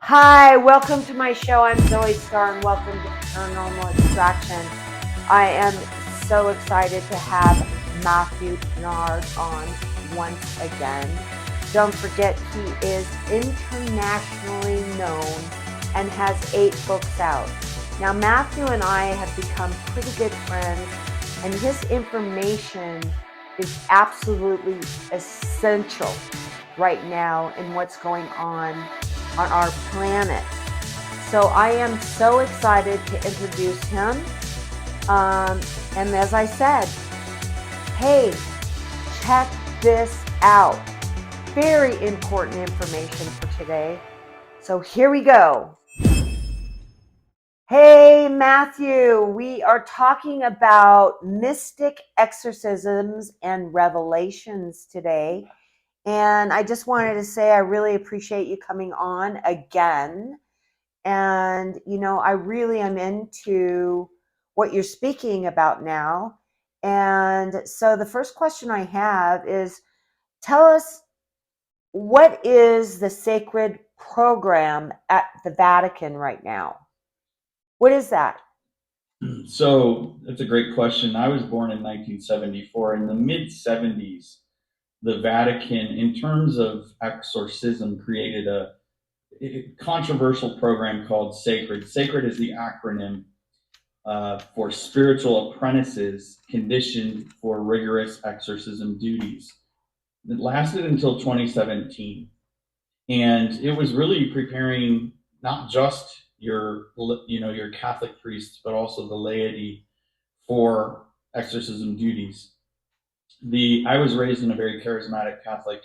Hi, welcome to my show. I'm Zoe Star, and welcome to Paranormal Extraction. I am so excited to have Matthew Bernard on once again. Don't forget, he is internationally known and has 8 books out. Now, Matthew and I have become pretty good friends, and his information is absolutely essential right now in what's going on our planet. So I am so excited to introduce him. And as I said, hey, check this out. Very important information for today. So here we go. Hey, Matthew, we are talking about mystic exorcisms and revelations today. And I just wanted to say I really appreciate you coming on again. And, I really am into what you're speaking about now. And so the first question I have is, tell us, what is the sacred program at the Vatican right now? What is that? So that's a great question. I was born in 1974. In the mid 70s, the Vatican, in terms of exorcism, created a controversial program called S.A.C.R.E.D. S.A.C.R.E.D is the acronym for spiritual apprentices conditioned for rigorous exorcism duties. It lasted until 2017. And it was really preparing not just your Catholic priests, but also the laity for exorcism duties. I was raised in a very charismatic Catholic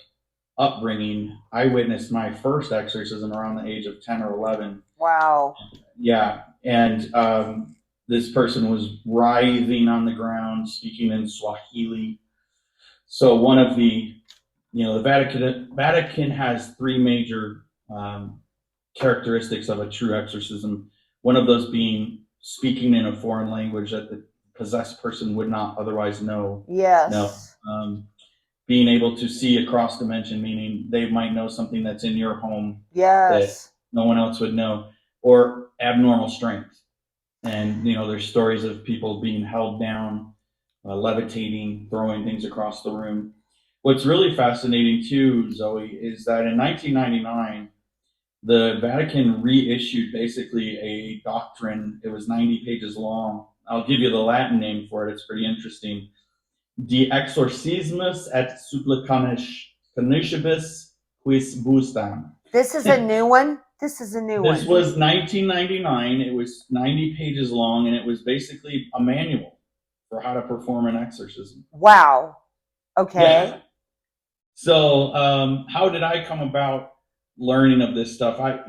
upbringing. I witnessed my first exorcism around the age of 10 or 11. Wow. Yeah, and this person was writhing on the ground, speaking in Swahili. So one of the Vatican has 3 major characteristics of a true exorcism. One of those being speaking in a foreign language that the possessed person would not otherwise know. Yes. Being able to see across dimension, meaning they might know something that's in your home that Yes. no one else would know, or abnormal strength. And there's stories of people being held down, levitating, throwing things across the room. What's really fascinating too, Zoe, is that in 1999, the Vatican reissued basically a doctrine. It was 90 pages long. I'll give you the Latin name for it. It's pretty interesting. De exorcismus et supplicationibus quis bustam. This is a new one. This is a new This one. was 1999. It was 90 pages long, and it was basically a manual for how to perform an exorcism. Wow. Okay. Yeah. So, how did I come about learning of this stuff? I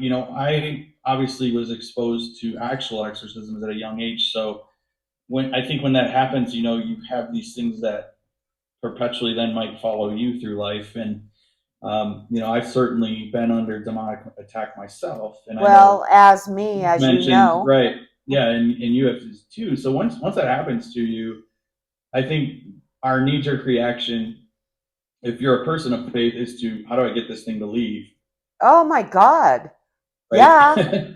obviously was exposed to actual exorcisms at a young age. So, when that happens, you have these things that perpetually then might follow you through life. And I've certainly been under demonic attack myself, and I Well, know as me, you as you mentioned, know. right? Yeah, and you have too. So once that happens to you, I think our knee jerk reaction, if you're a person of faith, is to, how do I get this thing to leave, Oh my God. Yeah. right?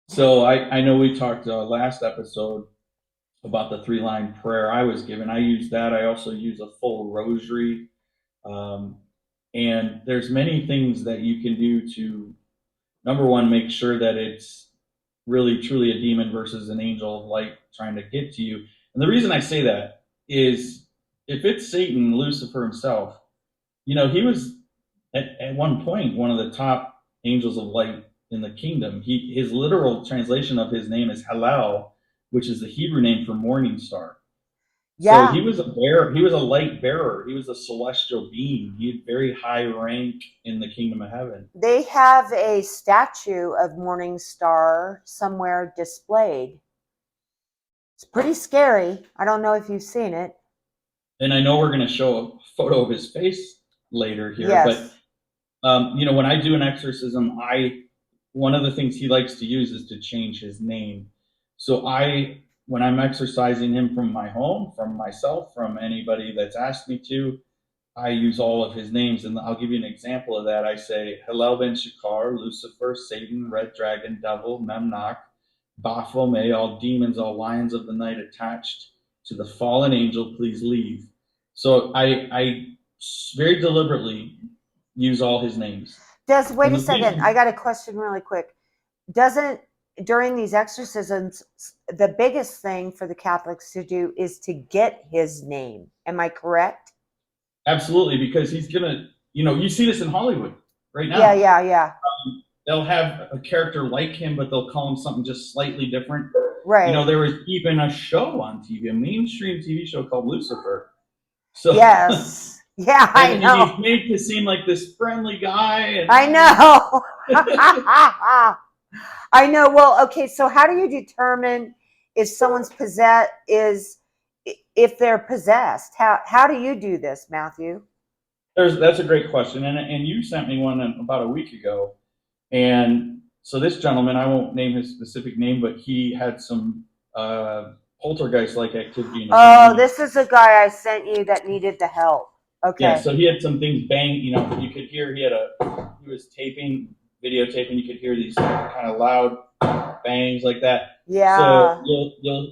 So I know we talked last episode about the 3-line prayer I was given. I use that. I also use a full rosary. Um, and there's many things that you can do to, number one, make sure that it's really truly a demon versus an angel of light trying to get to you. And the reason I say that is, if it's Satan, Lucifer himself, he was at one point one of the top angels of light in the kingdom. His literal translation of his name is Hallel, which is the Hebrew name for morning star. So Yeah. he was a bearer. He was a light bearer. He was a celestial being. He had very high rank in the kingdom of heaven. They have a statue of Morning Star somewhere displayed. It's pretty scary. I don't know if you've seen it. And I know we're going to show a photo of his face later here, but Yes. when I do an exorcism, one of the things he likes to use is to change his name. So when I'm exorcising him from my home, from myself, from anybody that's asked me to, I use all of his names, and I'll give you an example of that. I say, Hillel ben Shakar, Lucifer, Satan, Red Dragon, Devil, Memnoch, Baphomet, all demons, all lions of the night attached to the fallen angel, please leave. So I very deliberately use all his names. Wait And a the second, reason, I got a question really quick. Doesn't during these exorcisms, the biggest thing for the Catholics to do is to get his name? Am I correct? absolutely, because he's gonna, you see this in Hollywood right Yeah, now. yeah, yeah. They'll have a character like him, but they'll call him something just slightly different. Right. There was even a show on TV, a mainstream TV show called Lucifer. So, Yes. Yeah, I and he's know. made to seem like this friendly guy, and I know. I know. Well, okay, so how do you determine if someone's possessed is if they're possessed? How do you do this, Matthew? that's a great question, and you sent me one about a week ago, and so this gentleman, I won't name his specific name, but he had some poltergeist-like activity in his Oh, home. this is a guy I sent you that needed the help. Yeah, Okay. so he had some things bang. You could hear he was videotaping. You could hear these kind of loud bangs like that. So Yeah.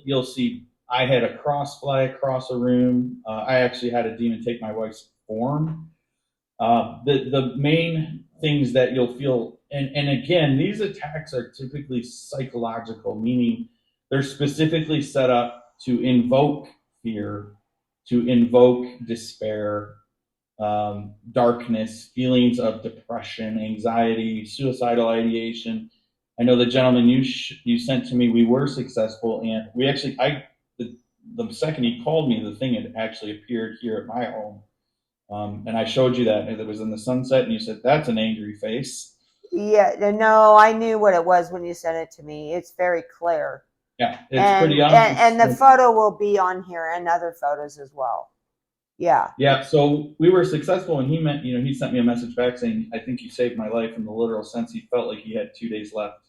you'll see. I had a cross fly across a room. I actually had a demon take my wife's form. The main things that you'll feel, and again, these attacks are typically psychological, meaning they're specifically set up to invoke fear, to invoke despair, darkness, feelings of depression, anxiety, suicidal ideation. I know the gentleman you sent to me, we were successful, and we actually, the second he called me, the thing had actually appeared here at my home. And I showed you that, and it was in the sunset, and you said, "That's an angry face." Yeah, no, I knew what it was when you sent it to me. It's very clear. Yeah, it's And pretty and obvious. the photo will be on here and other photos as well. Yeah. Yeah, so we were successful, and he sent me a message back saying, "I think you saved my life," in the literal sense. He felt like he had 2 days left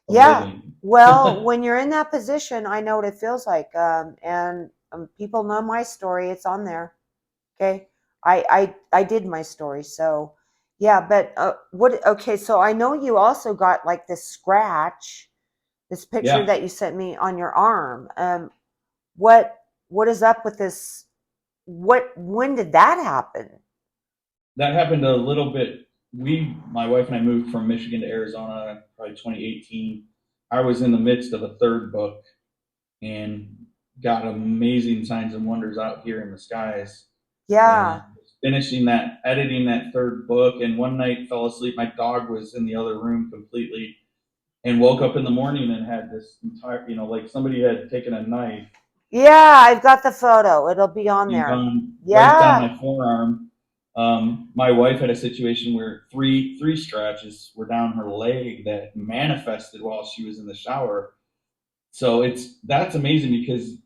of Yeah. living. Well, when you're in that position, I know what it feels like. And people know my story. It's on there. Okay. I did my story. So, yeah. But what? Okay. So I know you also got like this scratch, this picture Yeah, that you sent me on your arm. What what is up with this? When did that happen? that happened a little bit. My wife and I moved from Michigan to Arizona, probably 2018. I was in the midst of a third book and got amazing signs and wonders out here in the skies. And Yeah. finishing that, editing that third book, and one night fell asleep. My dog was in the other room completely, and woke up in the morning and had this entire, like somebody had taken a knife Yeah, I've got the photo. It'll be on and there. gone right down Yeah. my forearm. My wife had a situation where three scratches were down her leg that manifested while she was in the shower. So that's amazing because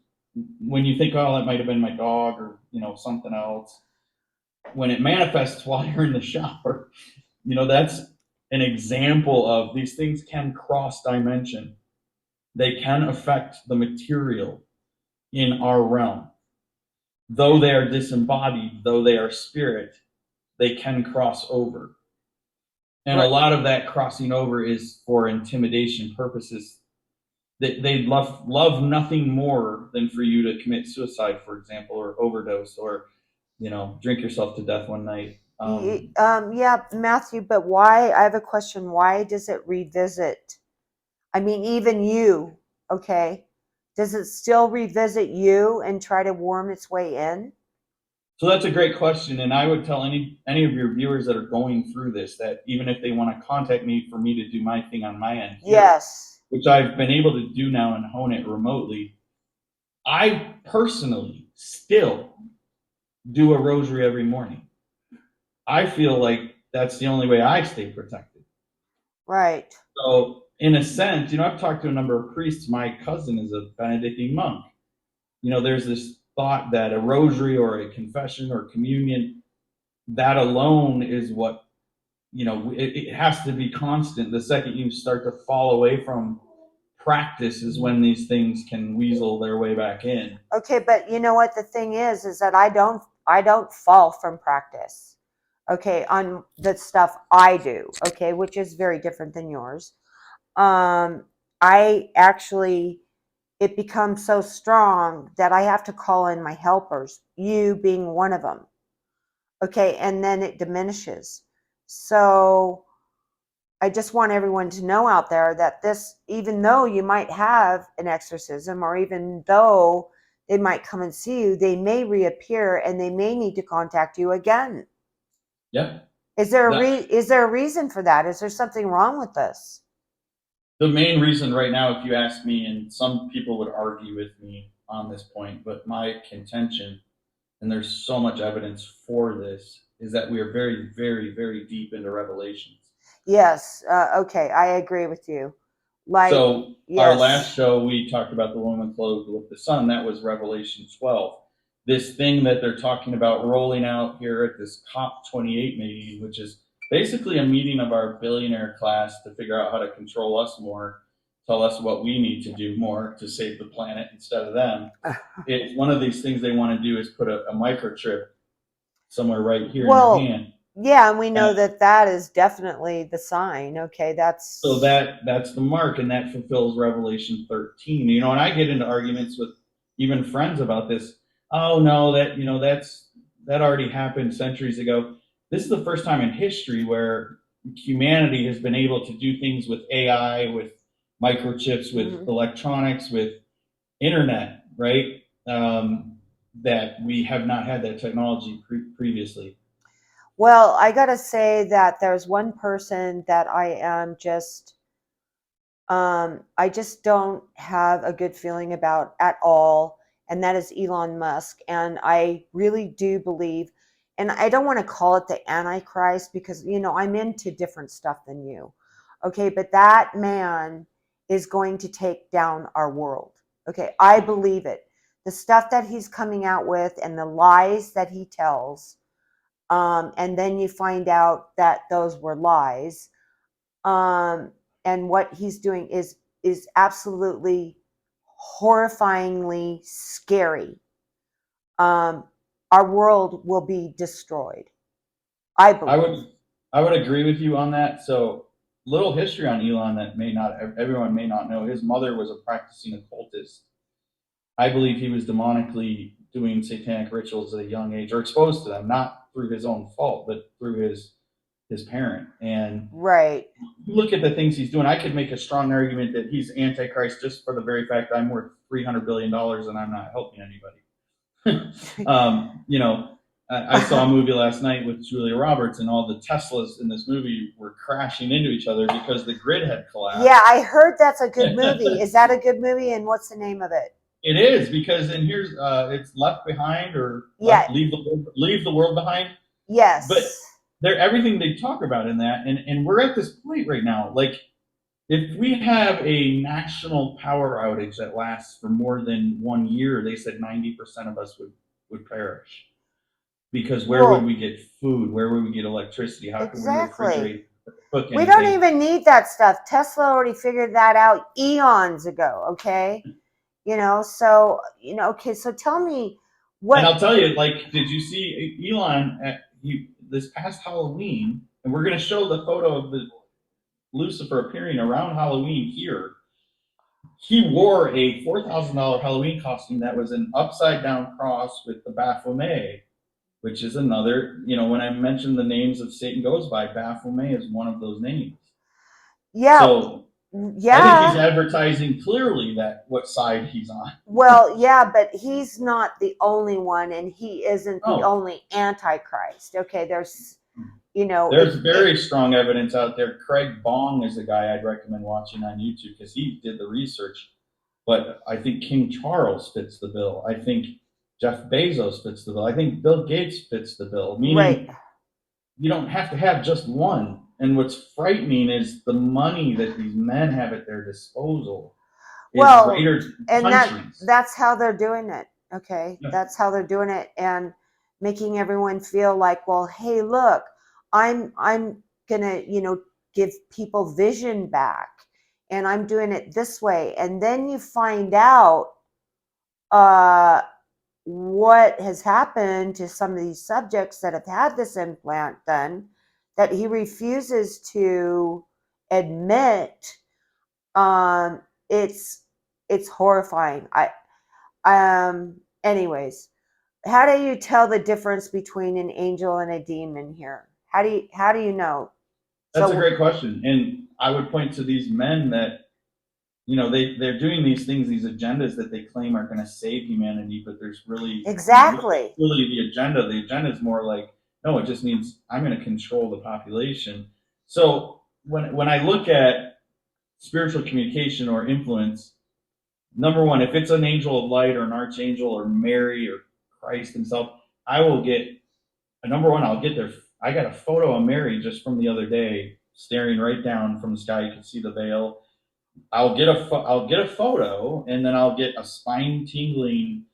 when you think, oh, that might have been my dog or something else, when it manifests while you're in the shower, that's an example of these things can cross dimension. They can affect the material in our realm. Though they are disembodied, though they are spirit, they can cross over. And a Right. lot of that crossing over is for intimidation purposes. They love nothing more than for you to commit suicide, for example, or overdose, or drink yourself to death one night. Yeah, Matthew, but why? I have a question. Why does it revisit? I mean, even you, okay? Does it still revisit you and try to worm its way in? So that's a great question, and I would tell any of your viewers that are going through this that even if they want to contact me for me to do my thing on my end here, Yes. which I've been able to do now and hone it remotely, I personally still do a rosary every morning. I feel like that's the only way I stay protected. Right. So, in a sense, I've talked to a number of priests. My cousin is a Benedictine monk. There's this thought that a rosary or a confession or communion, that alone is what, it has to be constant. The second you start to fall away from practice is when these things can weasel their way back in. Okay, but you know what the thing is that I don't fall from practice, okay, on the stuff I do, okay, which is very different than yours. I actually, it becomes so strong that I have to call in my helpers, you being one of them, okay, and then it diminishes. So I just want everyone to know out there that this, even though you might have an exorcism, or even though they might come and see you, they may reappear and they may need to contact you again. Yeah. That Is there a reason for that? Is there something wrong with this? the main reason right now, if you ask me, and some people would argue with me on this point, but my contention, and there's so much evidence for this, is that we are very, very, very deep into Revelations. Yes. Okay. I agree with you. Like, So our last yes. show, we talked about the woman clothed with the sun. That was Revelation 12. This thing that they're talking about rolling out here at this COP28 meeting, which is basically a meeting of our billionaire class to figure out how to control us more, tell us what we need to do more to save the planet instead of them. It's one of these things they want to do is put a microchip somewhere right here in your Well, hand. yeah, and we know And that that is definitely the sign. Okay, so that's that's the mark, and that fulfills Revelation 13. And I get into arguments with even friends about this. Oh no, that already happened centuries ago. This is the first time in history where humanity has been able to do things with AI, with microchips, with mhm. electronics, with internet, right? That we have not had that technology previously. Well, I gotta say that there's one person that I just don't have a good feeling about at all, and that is Elon Musk. And I really do believe, and I don't want to call it the Antichrist because, I'm into different stuff than you. Okay, but that man is going to take down our world. Okay, I believe it. The stuff that he's coming out with and the lies that he tells, and then you find out that those were lies, um, and what he's doing is absolutely horrifyingly scary. Um, our world will be destroyed, I I believe. would I would agree with you on that. So little history on Elon that may not everyone may not know. His mother was a practicing occultist. I believe he was demonically doing satanic rituals at a young age, or exposed to them, not through his own fault, but through his parent. And Right. you look at the things he's doing. I could make a strong argument that he's antichrist just for the very fact I'm worth $300 billion and I'm not helping anybody. I saw a movie last night with Julia Roberts, and all the Teslas in this movie were crashing into each other because the grid had Yeah, collapsed. I heard that's a good movie. Is It that a good movie? And what's the name of it? is because, and here's it's Left Behind, or Yeah. left leave the world behind. But Yes. they're everything they talk about in that, and we're at this point right now. Like, if we have a national power outage that lasts for more than 1 year, they said 90% of us would perish. Because where would Well, we get food? Where would we get electricity? How can we exactly. refrigerate, cook We don't anything? even need that stuff. Tesla already figured that out eons ago. Okay. So, okay, so tell me And what. I'll tell you, like, did you see Elon this past Halloween? And we're going to show the photo of the Lucifer appearing around Halloween here. He wore a $4,000 Halloween costume that was an upside down cross with the Baphomet, which is another. When I mentioned the names of Satan goes by, Baphomet is one of those names. Yeah. So I think he's Yeah. advertising clearly that what side he's on. Well, yeah, but he's not the only one, and he isn't the Oh, only antichrist. Okay, there's very strong evidence out there. Craig Bong is a guy I'd recommend watching on YouTube because he did the research. But I think King Charles fits the bill. I think Jeff Bezos fits the bill. I think Bill Gates fits the bill, right. meaning you don't have to have just one. And what's frightening is the money that these men have at their disposal is Well, greater than and countries. that's how they're doing it. Okay, Yeah. that's how they're doing it, and making everyone feel like, well, hey, look, I'm gonna, give people vision back, and I'm doing it this way, and then you find out, uh, what has happened to some of these subjects that have had this implant done that he refuses to admit. um it's it's horrifying. Anyways, how do you tell the difference between an angel and a demon here? How do you know? That's a So great question. And I would point to these men that, they're doing these things, these agendas that they claim are going to save humanity, but there's really, what's exactly. really the agenda? The agenda is more like, no, it just means I'm going to control the population. So when I look at spiritual communication or influence, number one, if it's an angel of light or an archangel or Mary or Christ himself, I will get number one, I'll get there. I got a photo of Mary just from the other day, staring right down from the sky. You can see the veil. I'll get a photo, and then I'll get a spine tingling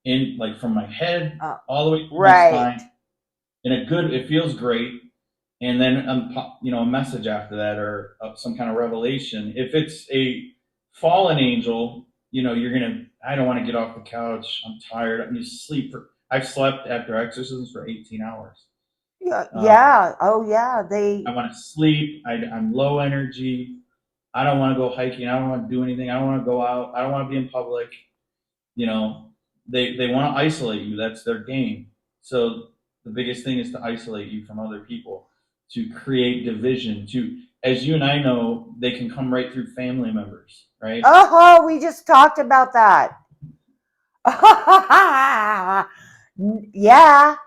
in like from my head uh, all the way through my right. spine. In a good, it feels great. And then a message after that or some kind of revelation. If it's a fallen angel, you're gonna. I don't want to get off the couch. I'm tired. I'm just sleep for. I've slept after exorcisms for 18 hours. Yeah, Um, yeah. Oh yeah, I they. want to sleep. I'm low energy. I don't want to go hiking. I don't want to do anything. I don't want to go out. I don't want to be in public. You know, they want to isolate you. That's their game. So the biggest thing is to isolate you from other people, to create division. To, as you and I know, they can come right through family members, right? Oh, we just talked about that. Yeah,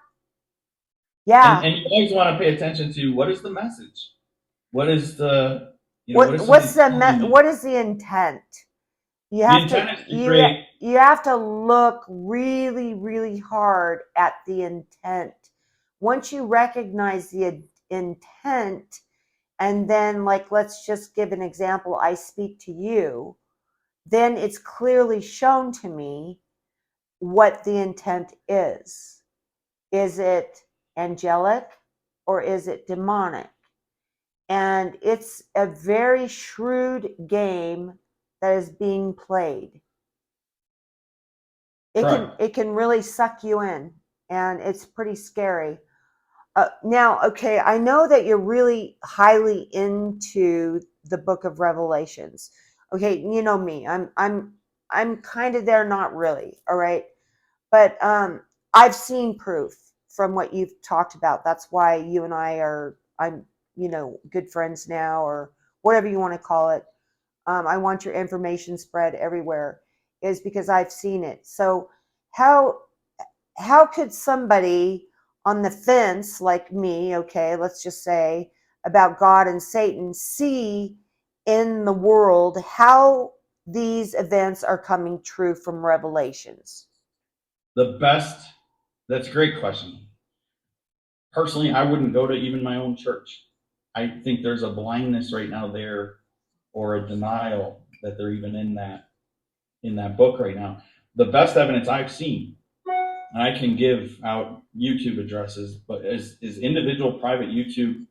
And yeah. and you always want to pay attention to what is the message. What is the what What is somebody what's the telling me? what is the intent? You The have to intent is to you create. you have to look really really hard at the intent. Once you recognize the intent, and then, like, let's just give an example. I speak to you, then it's clearly shown to me what the intent is. Is it angelic or is it demonic? And it's a very shrewd game that is being played. It can Correct. it can really suck you in, and it's pretty scary. Now, okay, I know that you're really highly into the Book of Revelations. Okay, you know me. I'm kind of there, not really. All right, but I've seen proof from what you've talked about. That's why you and I'm good friends now, or whatever you want to call it. I want your information spread everywhere, is because I've seen it. So how how could somebody on the fence like me, okay, let's just say, about God and Satan, see in the world how these events are coming true from Revelations? The best. That's a great question. Personally, I wouldn't go to even my own church. I think there's a blindness right now there, or a denial that they're even in that book right now. The best evidence I've seen, and I can give out YouTube addresses, but is individual private YouTube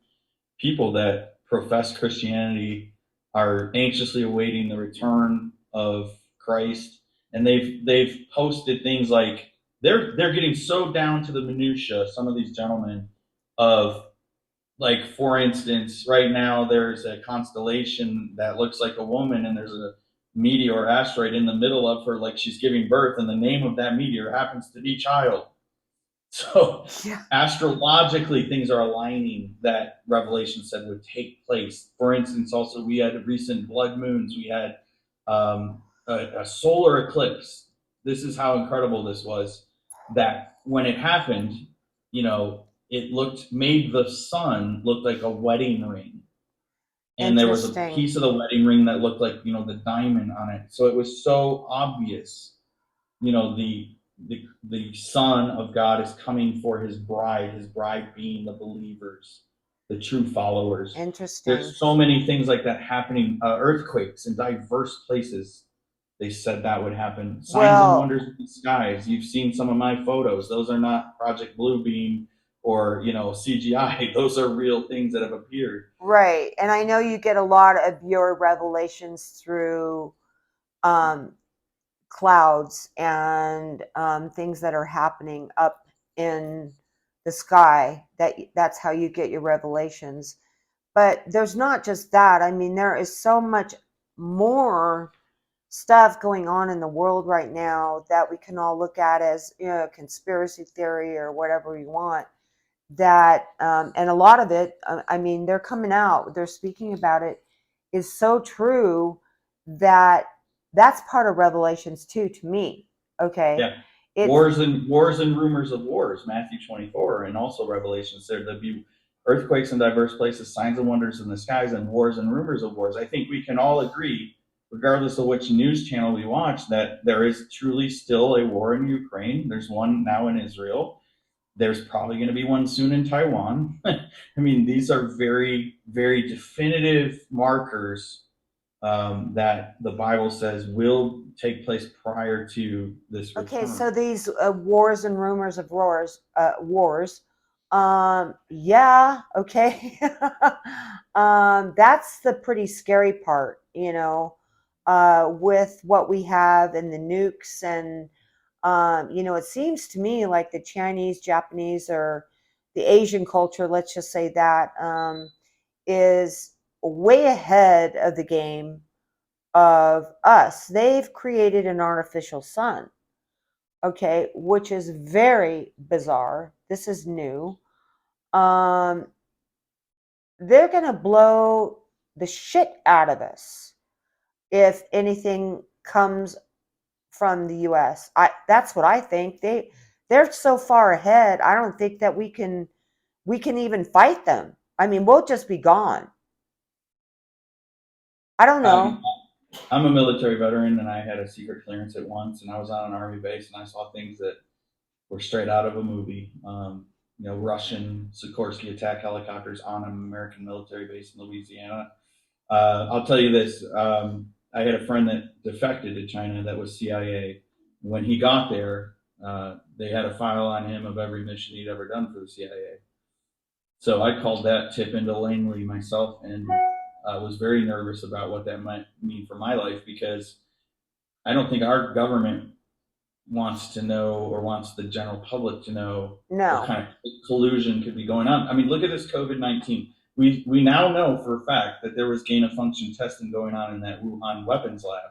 people that profess Christianity are anxiously awaiting the return of Christ, and they've posted things like they're getting so down to the minutia. Some of these gentlemen of, like, for instance, right now there's a constellation that looks like a woman, and there's a meteor or asteroid in the middle of her, like she's giving birth, and the name of that meteor happens to be child. So Yeah. astrologically, things are aligning that Revelation said would take place. For instance, also we had recent blood moons. We had a solar eclipse. This is how incredible this was. That when it happened, it made the sun look like a wedding ring, and there was a Interesting. piece of the wedding ring that looked like the diamond on it. So it was so obvious, the Son of God is coming for his bride being the believers, the true followers. Interesting. There's so many things like that happening, earthquakes in diverse places. They said that would happen. Signs and Well, wonders in the skies. You've seen some of my photos. Those are not Project Bluebeam or CGI. Those are real things that have appeared. right. And I know you get a lot of your revelations through um, clouds and things that are happening up in the sky. That's how you get your revelations. But there's not just that. I mean, there is so much more stuff going on in the world right now that we can all look at as, conspiracy theory or whatever we want. That and a lot of it, I mean, they're coming out, they're speaking about it, is so true that that's part of Revelations too, to me. Okay, Yeah. it's Wars and rumors of wars, Matthew 24, and also Revelation said there'd be earthquakes in diverse places, signs and wonders in the skies, and wars and rumors of wars. I think we can all agree, regardless of which news channel we watch, that there is truly still a war in Ukraine. There's one now in Israel. There's probably going to be one soon in Taiwan. I mean, these are very, very definitive markers that the Bible says will take place prior to this okay. return. So these wars and rumors of wars. Yeah, okay. That's the pretty scary part, with what we have and the nukes. And it seems to me like the Chinese, Japanese, or the Asian culture, let's just say that, is way ahead of the game of us. They've created an artificial sun, okay, which is very bizarre. This is new. Um, they're going to blow the shit out of us if anything comes from the US. That's what I think. They're so far ahead. I don't think that we can even fight them. I mean, we'll just be gone. I don't Um, know. I'm a military veteran, and I had a secret clearance at once, and I was on an army base, and I saw things that were straight out of a movie. Russian Sikorsky attack helicopters on an American military base in Louisiana. I'll tell you this: I had a friend that defected to China that was CIA. When he got there, they had a file on him of every mission he'd ever done for the CIA. So I called that tip into Langley myself, and was very nervous about what that might mean for my life, because I don't think our government wants to know, or wants the general public to know, what No. kind of collusion could be going on. I mean, look at this COVID-19. We now know for a fact that there was gain of function testing going on in that Wuhan weapons lab.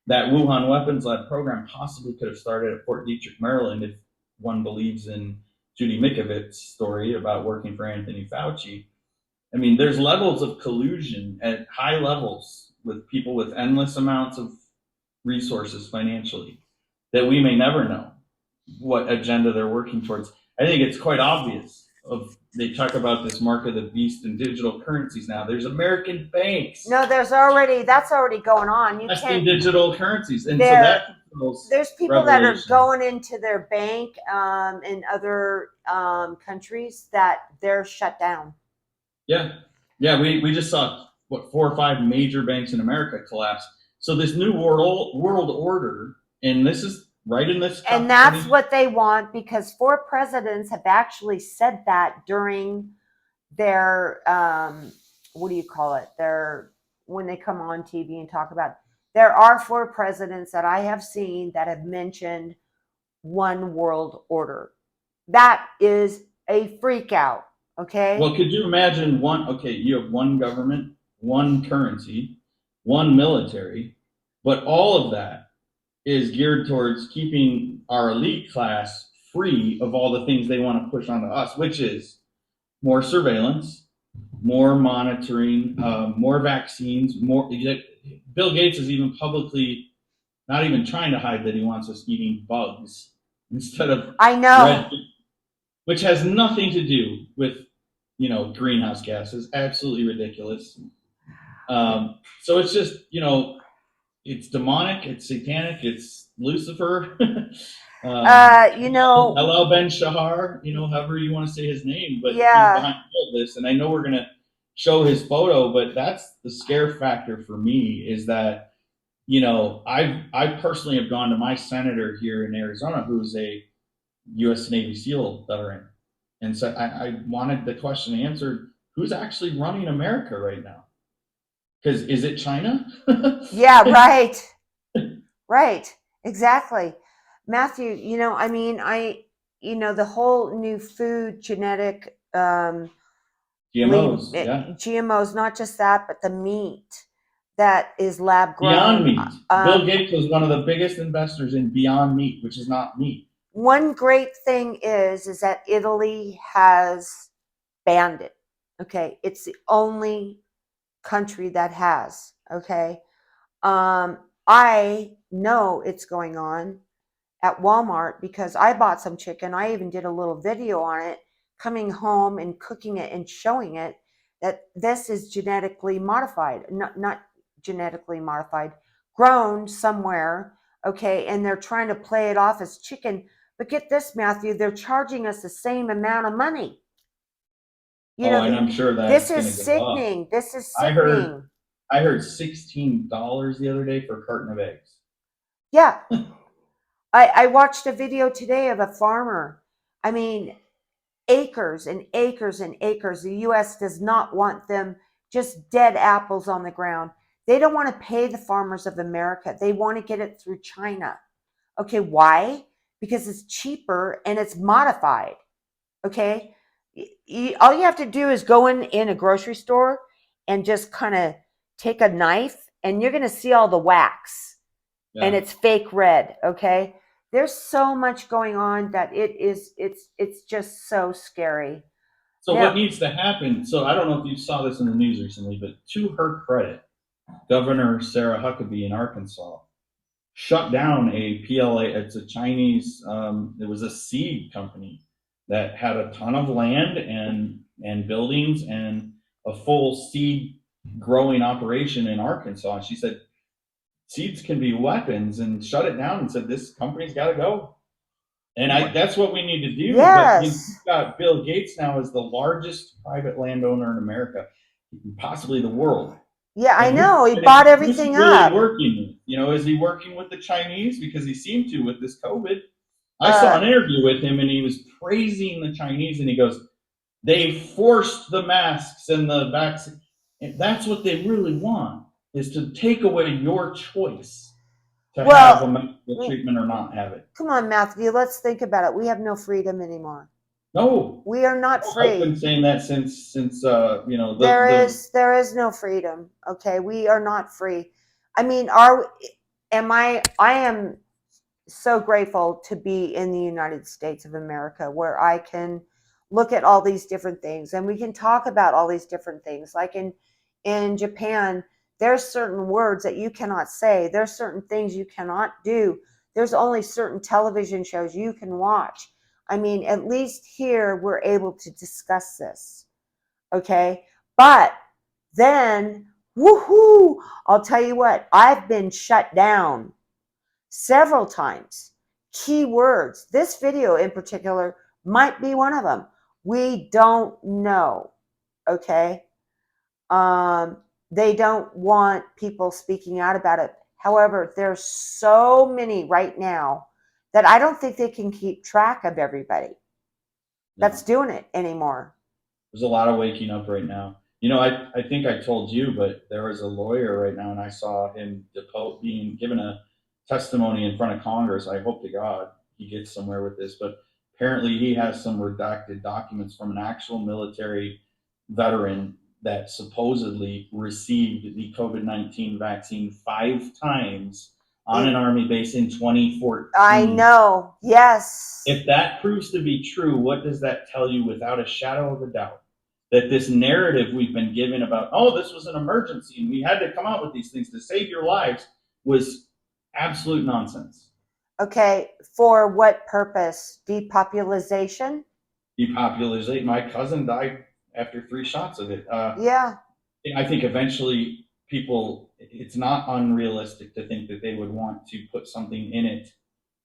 That Wuhan weapons lab program possibly could have started at Fort Detrick, Maryland, if one believes in Judy Mikovich's story about working for Anthony Fauci. I mean, there's levels of collusion at high levels with people with endless amounts of resources financially that we may never know what agenda they're working towards. I think it's quite obvious. They talk about this mark of the beast in digital currencies now. There's American banks No, that's already going on. You testing can't. digital currencies, and so There, that fulfills there's people that are Revelation. going into their bank in other countries that they're shut down. Yeah, yeah. We just saw what 4 or 5 major banks in America collapse. So this new world order, and this is right in this And COP that's 20. what they want, because 4 presidents have actually said that during their what do you call it? Their when they come on TV and talk about. There are 4 presidents that I have seen that have mentioned one world order. That is a freak out. Okay. Well, could you imagine one? Okay, you have one government, one currency, one military, but all of that is geared towards keeping our elite class free of all the things they want to push onto us, which is more surveillance, more monitoring, more vaccines, more. Bill Gates is even publicly not even trying to hide that he wants us eating bugs instead of I red, know. which has nothing to do with greenhouse gases. Absolutely ridiculous. So it's just it's demonic, it's satanic, it's Lucifer. You know, Hello Ben Shahar, however you want to say his name, but he's yeah. behind all this. And I know we're gonna show his photo, but that's the scare factor for me, is that I personally have gone to my senator here in Arizona, who's a U.S. Navy SEAL veteran, and so I wanted the question answered: who's actually running America right now? Because is it China? Yeah, right. Right. Exactly. Matthew, I mean, the whole new food genetic GMOs, yeah. GMOs, not just that, but the meat that is lab Beyond grown. Meat. Bill Gates was one of the biggest investors in Beyond Meat, which is not meat. One great thing is that Italy has banned it. Okay. It's the only country that has. Okay. I know it's going on at Walmart because I bought some chicken. I even did a little video on it, coming home and cooking it and showing it that this is genetically modified, not genetically modified, grown somewhere. Okay. And they're trying to play it off as chicken. But get this, Matthew, they're charging us the same amount of money. Oh, and I'm sure This that's going is to go up. sickening. This is I heard sickening. I heard $16 the other day for a carton of eggs. Yeah. I watched a video today of a farmer. I mean, acres and acres and acres. The U.S. does not want them just dead apples on the ground. They don't want to pay the farmers of America. They want to get it through China. Okay, why? Because it's cheaper and it's modified. Okay, all you have to do is go in a grocery store and just kind of take a knife, and you're going to see all the wax, and Yeah. it's fake red. Okay, there's so much going on that it's just so scary. So what Now, needs to happen? So I don't know if you saw this in the news recently, but to her credit, Governor Sarah Huckabee in Arkansas shut down a PLA. It's a Chinese. It was a seed company that had a ton of land and buildings and a full seed growing operation in Arkansas. And she said seeds can be weapons, and shut it down and said this company's got to go. And that's what we need to do. But you've yes, got Bill Gates now as the largest private landowner in America, possibly the world. yeah, I And know. He bought who's he everything really up. working with? Is he working with the Chinese because he seemed to with this COVID? I saw Uh, an interview with him and he was praising the Chinese and he goes, "They forced the masks and the vaccine. And that's what they really want is to take away your choice to have a well, medical treatment or not have it." come on, Matthew. Let's think about it. We have no freedom anymore. No, We are not I've been free. saying that since the There is no freedom. Okay, we are not free. I mean, are am I am so grateful to be in the United States of America where I can look at all these different things and we can talk about all these different things. Like in Japan, there's certain words that you cannot say. There's certain things you cannot do. There's only certain television shows you can watch. I mean, at least here we're able to discuss this. Okay? But then, woohoo, I'll tell you what, I've been shut down several times. Keywords. This video in particular might be one of them. We don't know. Okay. Um, they don't want people speaking out about it. However, there's so many right now that I don't think they can keep track of everybody that's no. doing it anymore. There's a lot of waking up right now. I think I told you, but there was a lawyer right now, and I saw him being given a testimony in front of Congress. I hope to God he gets somewhere with this, but apparently he has some redacted documents from an actual military veteran that supposedly received the COVID-19 vaccine 5 times on an It, army base in I 2014. know. Yes. If that proves to be true, what does that tell you without a shadow of a doubt? That this narrative we've been given about, oh, this was an emergency and we had to come out with these things to save your lives was absolute nonsense. Okay. For what purpose? Depopulation? Depopulate. My cousin died after 3 shots of it. Yeah. I think eventually people, it's not unrealistic to think that they would want to put something in it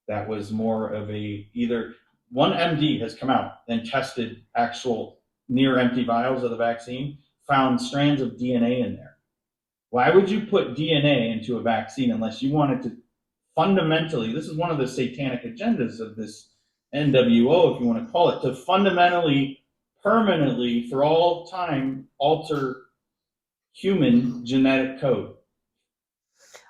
that was more of a either one MD has come out and tested actual near empty vials of the vaccine, found strands of DNA in there. Why would you put DNA into a vaccine unless you wanted to fundamentally? This is one of the satanic agendas of this NWO, if you want to call it, to fundamentally, permanently, for all time, alter human genetic code.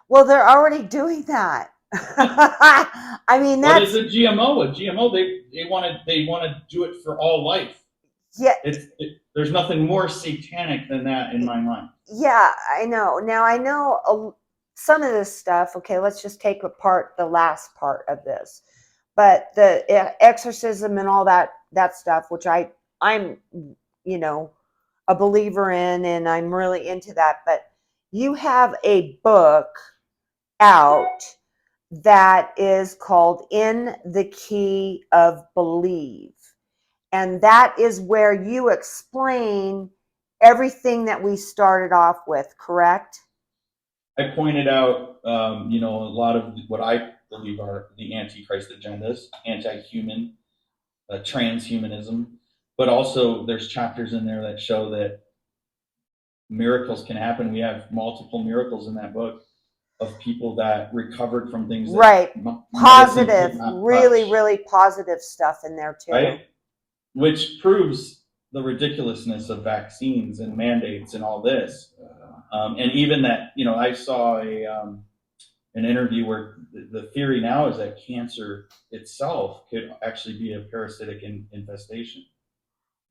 Well, they're already doing that. I mean, What is that's, a GMO? A GMO, they want to do it for all life. yeah, There's nothing more satanic than that in my mind. yeah, I know. Now I know some of this stuff. Okay, let's just take apart the last part of this. But the exorcism and all that stuff, which I'm you know a believer in, and I'm really into that. But you have a book out that is called In the Key of Believe. And that is where you explain everything that we started off with, correct? I pointed out, a lot of what I believe are the antichrist agendas, anti-human, transhumanism, but also there's chapters in there that show that miracles can happen. We have multiple miracles in that book of people that recovered from things that Right. medicine Positive, could not really, touch, really positive stuff in there too. right? Which proves the ridiculousness of vaccines and mandates and all this. And even that, I saw an interview where the theory now is that cancer itself could actually be a parasitic infestation.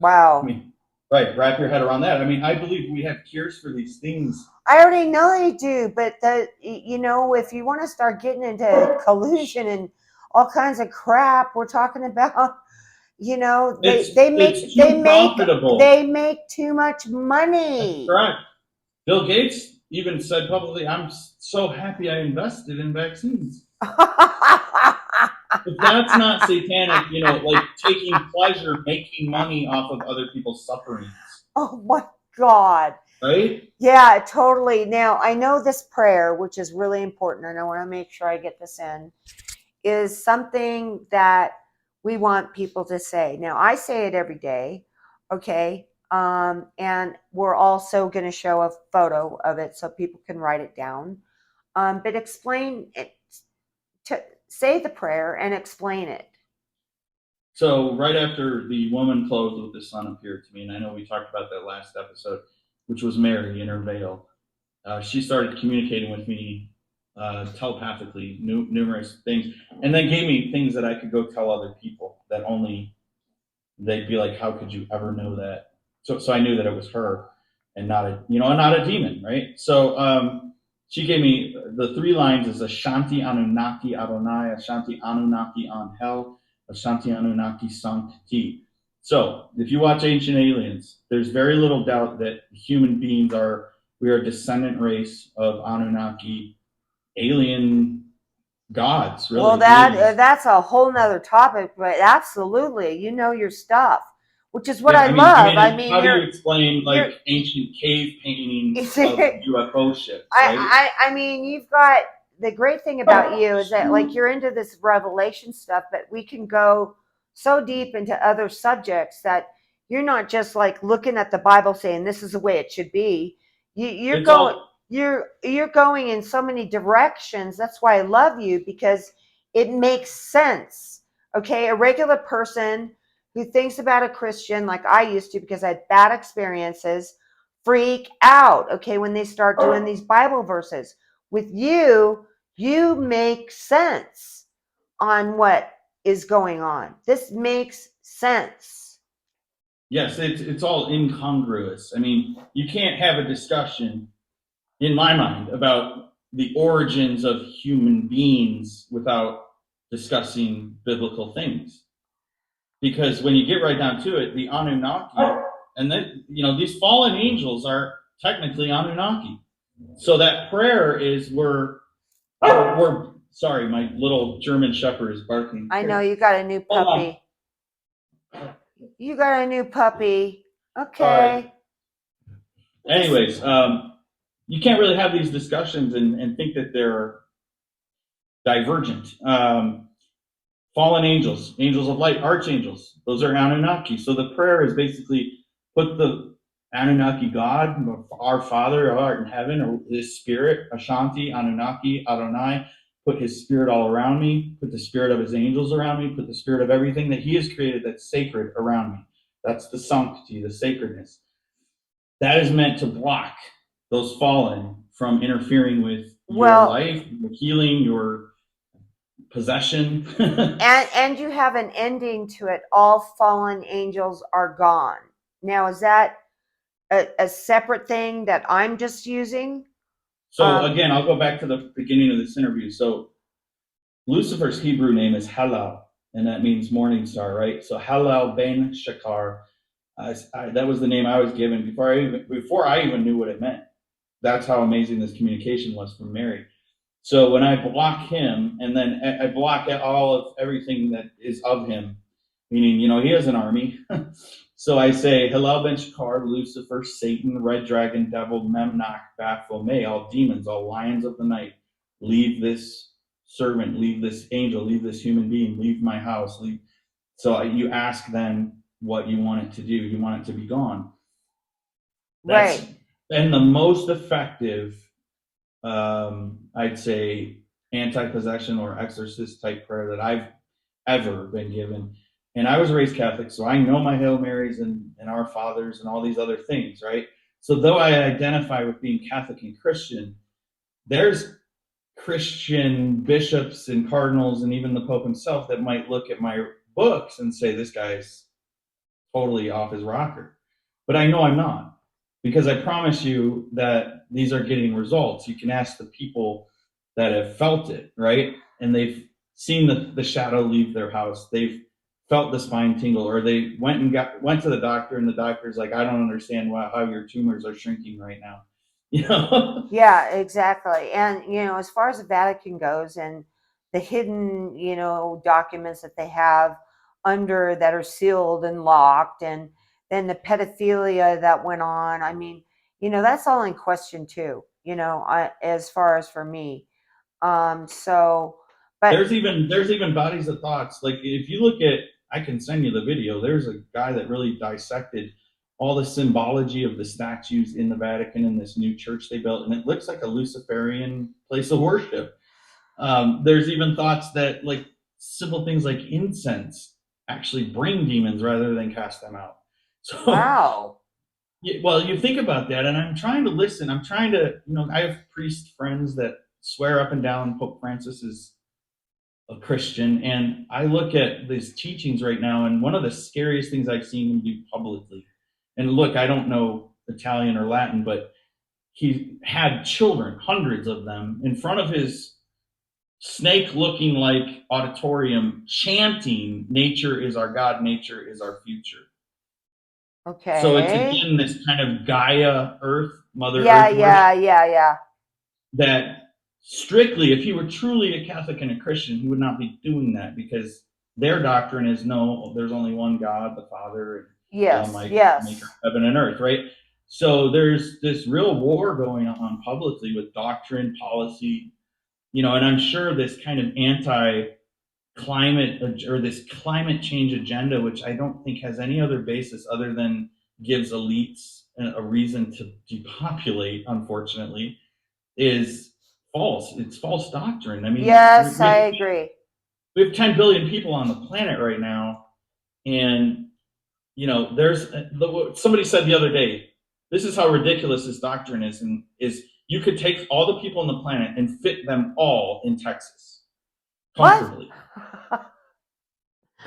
I Wow. mean, right, wrap your head around that. I mean, I believe we have cures for these things. I already know they do, but if you want to start getting into collusion and all kinds of crap, we're talking about, It's it's they too make profitable. they make too much That's money. correct. Bill Gates even said publicly, "I'm so happy I invested in vaccines." If that's not satanic, like taking pleasure, making money off of other people's sufferings, Oh my God. right? Yeah, totally. Now, I know this prayer, which is really important, and I want to make sure I get this in, is something that we want people to say. Now, I say it every day, okay? And we're also going to show a photo of it so people can write it down. But explain it, to say the prayer and explain it. So right after the woman clothed with the sun appeared to me, and I know we talked about that last episode, which was Mary in her veil. She started communicating with me telepathically, numerous things, and then gave me things that I could go tell other people that only they'd be like, "How could you ever know that?" So I knew that it was her and not a demon, right? So she gave me the three lines: is Ashanti Anunnaki Adonai, Ashanti Anunnaki on hell, Ashanti Anunnaki Sancti. So if you watch Ancient Aliens, there's very little doubt that human beings we are a descendant race of Anunnaki alien gods, Well, really beings. that's a whole nother topic, but absolutely, you know your stuff, which is what Yeah, I love. I mean, how do you explain you're like ancient cave paintings of I, UFO ships, right? I mean, you've got the great thing about you is that like you're into this revelation stuff, but we can go so deep into other subjects that you're not just like looking at the Bible saying this is the way it should be. You're It's going all you're going in so many directions. That's why I love you because it makes sense. Okay, a regular person who thinks about a Christian like I used to because I had bad experiences freak out, okay, when they start doing these Bible verses. With you, you make sense on what is going on. This makes sense. yes, it's all incongruous. I mean, you can't have a discussion in my mind about the origins of human beings without discussing biblical things. Because when you get right down to it, the Anunnaki and then these fallen angels are technically Anunnaki. So that prayer is we're sorry, my little German Shepherd is barking. I know Here, you got a new hold on. puppy. You got a new puppy. All right. Okay. Just Anyways, you can't really have these discussions and think that they're divergent. Fallen angels, angels of light, archangels, those are Anunnaki. So the prayer is basically put the Anunnaki God, our Father, who art in heaven, or His Spirit, Ashanti, Anunnaki, Adonai, put His Spirit all around me, put the Spirit of His angels around me, put the Spirit of everything that He has created that's sacred around me. That's the sanctity, the sacredness. That is meant to block those fallen from interfering with your well, life, your healing, your possession. And you have an ending to it. All fallen angels are gone. Now, is that a separate thing that I'm just using? So again, I'll go back to the beginning of this interview. So Lucifer's Hebrew name is Halal, and that means morning star, right? So Halal ben Shakar, that was the name I was given before I even knew what it meant. That's how amazing this communication was from Mary. So when I block him, and then I block all of everything that is of him, meaning, he has an army. So I say, Hillel ben Shakar, Lucifer, Satan, red dragon, devil, Memnoch, Baphomet, all demons, all lions of the night, leave this servant, leave this angel, leave this human being, leave my house, leave. So you ask then what you want it to do. You want it to be gone. That's Right. been the most effective, I'd say, anti-possession or exorcist type prayer that I've ever been given. And I was raised Catholic, so I know my Hail Marys and Our Fathers and all these other things, right? So though I identify with being Catholic and Christian, there's Christian bishops and cardinals and even the Pope himself that might look at my books and say, this guy's totally off his rocker. But I know I'm not, because I promise you that these are getting results. You can ask the people that have felt it, right? And they've seen the shadow leave their house. They've felt the spine tingle, or they went to the doctor, and the doctor's like, I don't understand how your tumors are shrinking right now. You know? Yeah, exactly. And, as far as the Vatican goes and the hidden, documents that they have under that are sealed and locked, and then the pedophilia that went on, I mean, that's all in question too, as far as for me. So, but There's even bodies of thoughts. Like if you look at, I can send you the video. There's a guy that really dissected all the symbology of the statues in the Vatican in this new church they built, and it looks like a Luciferian place of worship. There's even thoughts that like simple things like incense actually bring demons rather than cast them out. So, wow. well, you think about that, and I'm trying to listen. I'm trying to, I have priest friends that swear up and down Pope Francis is a Christian, and I look at these teachings right now, and one of the scariest things I've seen him do publicly. And look, I don't know Italian or Latin, but he had children, hundreds of them, in front of his snake-looking like auditorium, chanting, "Nature is our God, nature is our future." So it's Okay. again this kind of Gaia Earth, Mother Yeah, Earth worship yeah, yeah, yeah. that strictly, if he were truly a Catholic and a Christian, he would not be doing that, because their doctrine is no, there's only one God, the Father, and the Yes, Almighty, maker yes. of heaven and earth, right? So there's this real war going on publicly with doctrine, policy, and I'm sure this kind of anti climate or this climate change agenda, which I don't think has any other basis other than gives elites a reason to depopulate, unfortunately, is false. It's false doctrine. I mean, Yes, I agree. we have 10 billion people on the planet right now, and there's somebody said the other day, this is how ridiculous this doctrine is, and is you could take all the people on the planet and fit them all in Texas What? comfortably.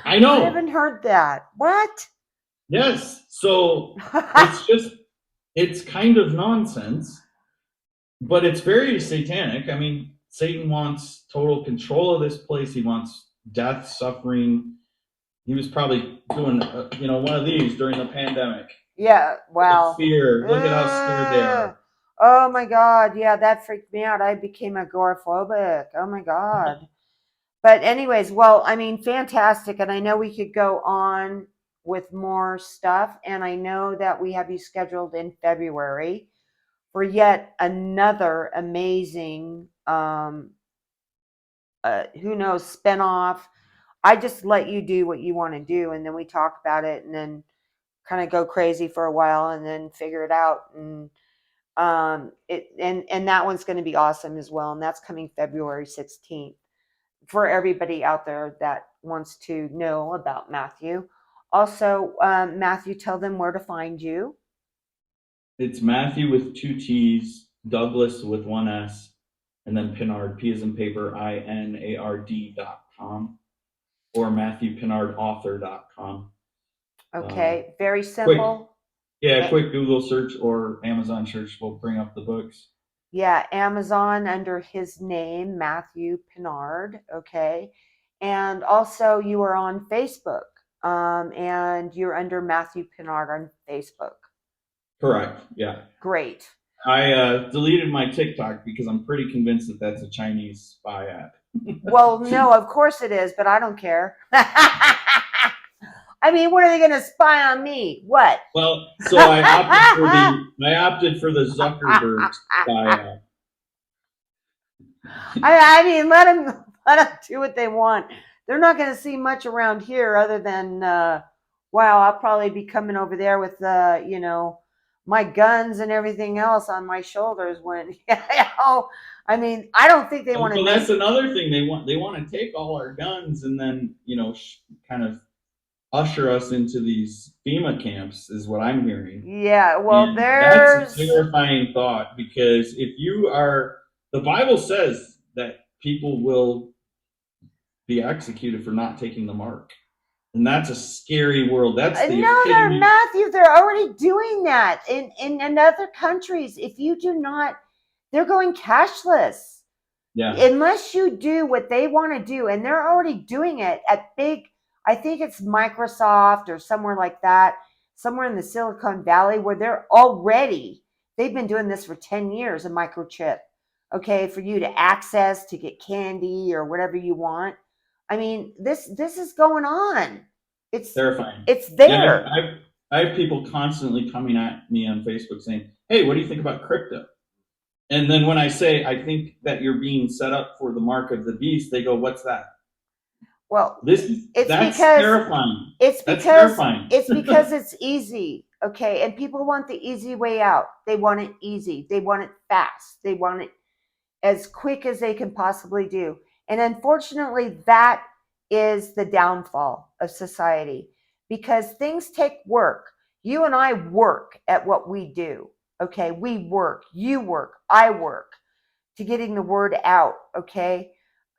I I haven't know. heard that. What? Yes. So it's just, it's kind of nonsense, but it's very satanic. I mean, Satan wants total control of this place. He wants death, suffering. He was probably doing, one of these during the pandemic. Yeah, Look at wow. fear. Look at how scared they Uh, are. oh my God. Yeah, that freaked me out. I became agoraphobic. Oh my God. But, anyways, well, I mean, fantastic. And I know we could go on with more stuff. And I know that we have you scheduled in February for yet another amazing, who knows, spinoff. I just let you do what you want to do. And then we talk about it and then kind of go crazy for a while and then figure it out. And and that one's going to be awesome as well. And that's coming February 16th for everybody out there that wants to know about Matthew. Also, Matthew, tell them where to find you. It's Matthew with two T's, Douglas with one S, and then Pinard, P as in paper, INARD.com, or MatthewPinardAuthor.com. Okay, very Quick, simple. yeah, Eh, quick Google search or Amazon search will bring up the books. Yeah, Amazon under his name, Matthew Pinard. Okay. And also, you are on Facebook, and you're under Matthew Pinard on Facebook. Correct. Yeah. Great. I deleted my TikTok because I'm pretty convinced that that's a Chinese spy app. Well, no, of course it is, but I don't care. I mean, what are they going to spy on me? What? Well, so I opted for the Zuckerberg spy app. I mean, let them do what they want. They're not going to see much around here other than, wow, I'll probably be coming over there with, my guns and everything else on my shoulders when, I mean, I don't think they want to Well, that's miss. another thing they want to take all our guns and then kind of usher us into these FEMA camps is what I'm hearing. Yeah, well, And that's a there's, terrifying thought because the Bible says that people will be executed for not taking the mark. And that's a scary world. That's the no, they're epitome. Matthew. They're already doing that in other countries. If you do not, they're going cashless. Yeah, Unless you do what they want to do, and they're already doing it at big, I think it's Microsoft or somewhere like that, somewhere in the Silicon Valley where they've been doing this for 10 years, a microchip, okay, for you to access to get candy or whatever you want. I mean, this is going on. It's terrifying. it's Yeah, there. I have people constantly coming at me on Facebook saying, "Hey, what do you think about crypto?" And then when I say I think that you're being set up for the mark of the beast, they go, "What's that?" Well, This is it's that's because terrifying. it's That's because terrifying. it's because it's easy, okay? And people want the easy way out. They want it easy. They want it fast. They want it as quick as they can possibly do. And unfortunately, that is the downfall of society because things take work. You and I work at what we do. Okay, we work, you work, I work to getting the word out. Okay.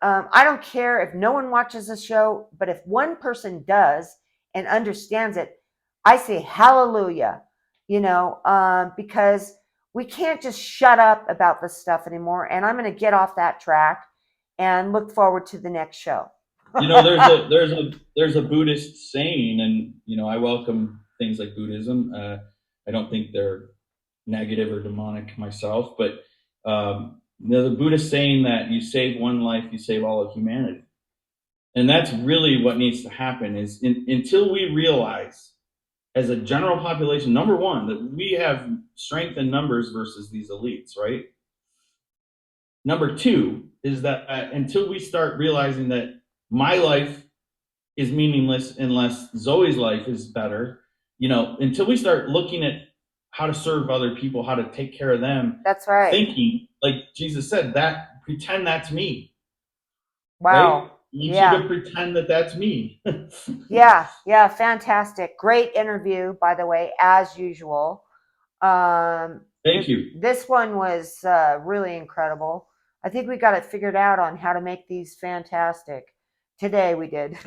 I don't care if no one watches the show, but if one person does and understands it, I say hallelujah, because we can't just shut up about this stuff anymore. And I'm going to get off that track and look forward to the next show. There's a Buddhist saying, and I welcome things like Buddhism. I don't think they're negative or demonic myself, but the Buddhist saying that you save one life, you save all of humanity, and that's really what needs to happen. Until we realize, as a general population, number one, that we have strength in numbers versus these elites, right? Number two is that until we start realizing that my life is meaningless unless Zoe's life is better. Until we start looking at how to serve other people, how to take care of them, That's right. thinking, like Jesus said, that pretend that's me, right? I Wow. want you Yeah. to pretend that that's me. Yeah. Yeah. Fantastic. Great interview, by the way, as usual. Thank you. This one was really incredible. I think we got it figured out on how to make these fantastic. Today we did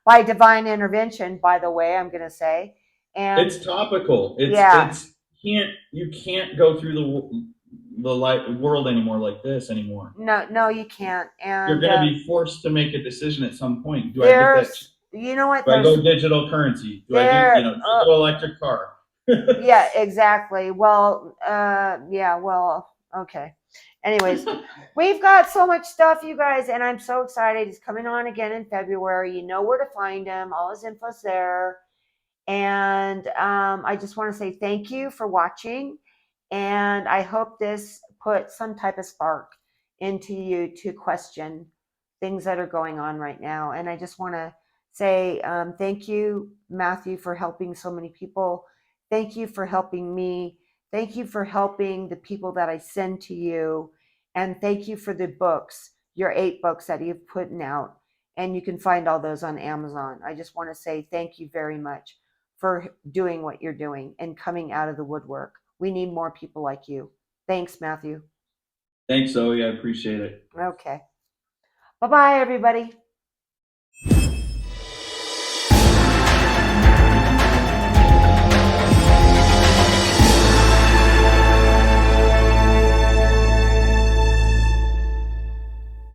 by divine intervention. By the way, I'm going to say, and It's topical. yeah, You can't go through the world anymore like this anymore. no, no, you can't. You're And going to be forced to make a decision at some point. Do I get that? there's, you know what? Do I go digital currency? Do I go electric car? Yeah, exactly. Well, yeah, well, okay. Anyways, we've got so much stuff, you guys, and I'm so excited. He's coming on again in February. You know where to find him. All his info's there. And I just want to say thank you for watching. And I hope this put some type of spark into you to question things that are going on right now. And I just want to say thank you, Matthew, for helping so many people. Thank you for helping me. Thank you for helping the people that I send to you. And thank you for the books, your 8 books that you've put out. And you can find all those on Amazon. I just want to say thank you very much for doing what you're doing and coming out of the woodwork. We need more people like you. Thanks, Matthew. Thanks, Zoe. I appreciate it. Okay. Bye bye, everybody.